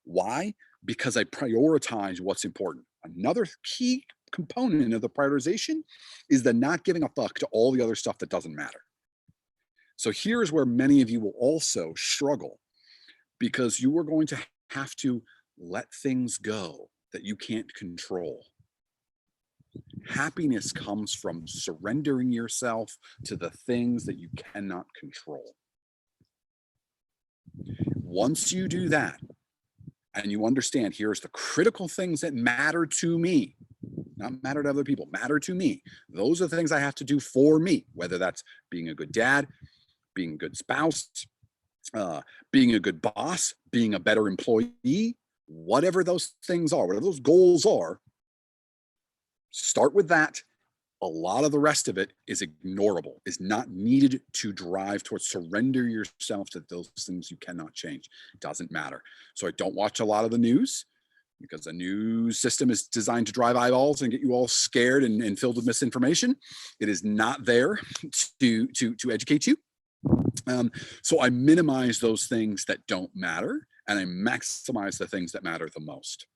Why? Because I prioritize what's important. Another key component of the prioritization is the not giving a fuck to all the other stuff that doesn't matter. So here's where many of you will also struggle, because you are going to have to let things go that you can't control. Happiness comes from surrendering yourself to the things that you cannot control. Once you do that, and you understand, here's the critical things that matter to me, not matter to other people, matter to me. Those are the things I have to do for me, whether that's being a good dad, being a good spouse, being a good boss, being a better employee, whatever those things are, whatever those goals are, start with that A lot of the rest of it is ignorable, is not needed to drive towards surrender yourself to those things you cannot change. Doesn't matter. So I don't watch a lot of the news because the news system is designed to drive eyeballs and get you all scared and filled with misinformation. It is not there to educate you. So I minimize those things that don't matter, and I maximize the things that matter the most.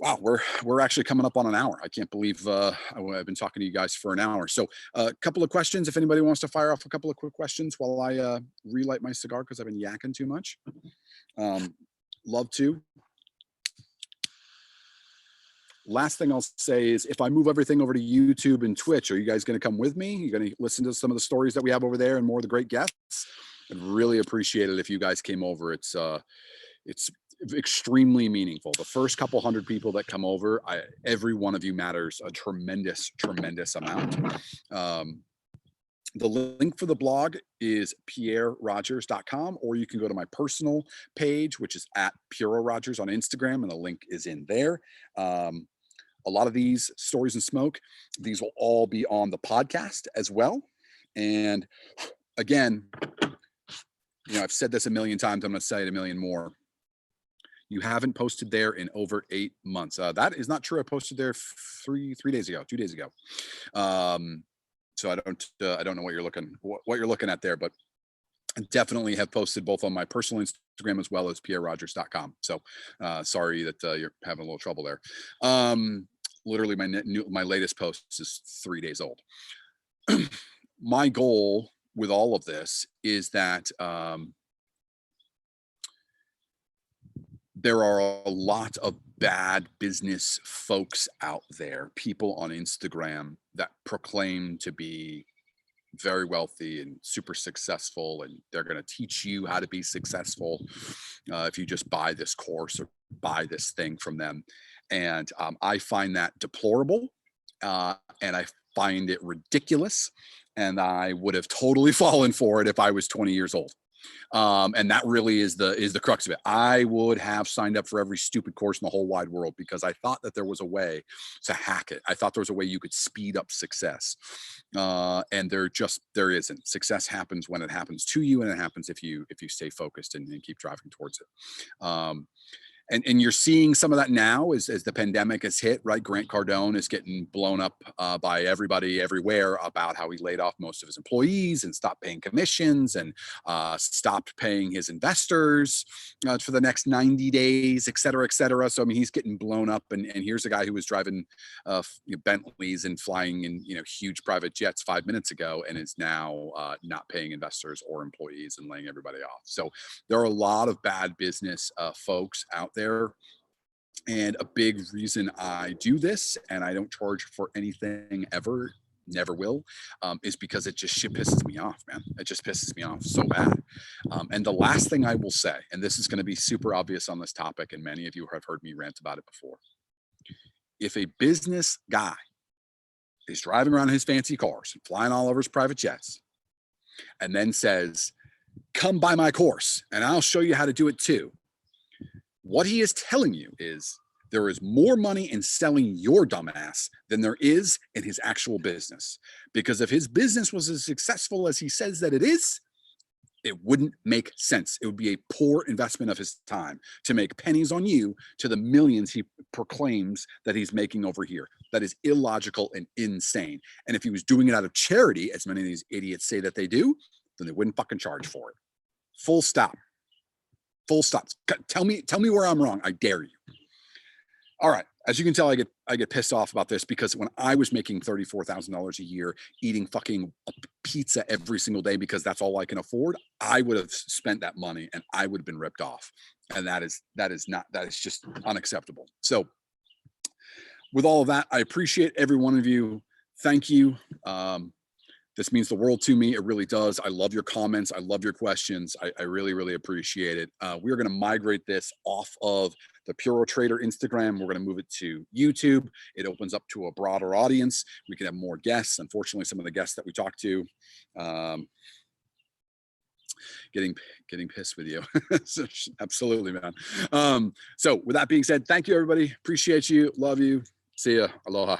Wow, we're actually coming up on an hour. I can't believe I've been talking to you guys for an hour. So a couple of questions, if anybody wants to fire off a couple of quick questions while I relight my cigar because I've been yakking too much. Love to. Last thing I'll say is if I move everything over to YouTube and Twitch, are you guys going to come with me? You're going to listen to some of the stories that we have over there and more of the great guests? I'd really appreciate it if you guys came over. It's extremely meaningful. The first couple hundred people that come over, every one of you matters a tremendous amount. The link for the blog is pierrerogers.com, or you can go to my personal page, which is at Pierre Rogers on Instagram, and the link is in there. A lot of these stories and smoke, these will all be on the podcast as well. And again, I've said this a million times. I'm going to say it a million more. You haven't posted there in over 8 months. That is not true. I posted there 2 days ago. So I don't know what you're looking at there, but I definitely have posted both on my personal Instagram as well as pierrerogers.com. So sorry that you're having a little trouble there. Literally my latest post is 3 days old. My goal with all of this is that there are a lot of bad business folks out there, people on Instagram that proclaim to be very wealthy and super successful, and they're going to teach you how to be successful if you just buy this course or buy this thing from them. And I find that deplorable, and I find it ridiculous, and I would have totally fallen for it if I was 20 years old. And that really is the crux of it. I would have signed up for every stupid course in the whole wide world because I thought that there was a way to hack it. I thought there was a way you could speed up success. And there isn't. Success happens when it happens to you, and it happens if you stay focused and keep driving towards it. And you're seeing some of that now as the pandemic has hit, right? Grant Cardone is getting blown up by everybody everywhere about how he laid off most of his employees and stopped paying commissions and stopped paying his investors for the next 90 days, et cetera, et cetera. So, I mean, he's getting blown up. And here's a guy who was driving Bentleys and flying in, huge private jets 5 minutes ago and is now not paying investors or employees and laying everybody off. So there are a lot of bad business folks out there. And a big reason I do this, and I don't charge for anything ever, never will, is because it just shit pisses me off, man. It just pisses me off so bad. And the last thing I will say, and this is going to be super obvious on this topic, and many of you have heard me rant about it before. If a business guy is driving around in his fancy cars and flying all over his private jets, and then says, "Come buy my course, and I'll show you how to do it too," what he is telling you is there is more money in selling your dumbass than there is in his actual business. Because if his business was as successful as he says that it is, it wouldn't make sense. It would be a poor investment of his time to make pennies on you to the millions he proclaims that he's making over here. That is illogical and insane. And if he was doing it out of charity, as many of these idiots say that they do, then they wouldn't fucking charge for it. Full stop. Full stop. Tell me where I'm wrong. I dare you. All right. As you can tell, I get pissed off about this because when I was making $34,000 a year, eating fucking pizza every single day because that's all I can afford, I would have spent that money and I would have been ripped off. And that is just unacceptable. So with all of that, I appreciate every one of you. Thank you. This means the world to me. It really does. I love your comments. I love your questions. I really, really appreciate it. We're going to migrate this off of the Puro Trader Instagram. We're going to move it to YouTube. It opens up to a broader audience. We can have more guests. Unfortunately, some of the guests that we talked to, getting pissed with you. Absolutely, man. So with that being said, thank you, everybody. Appreciate you. Love you. See ya. Aloha.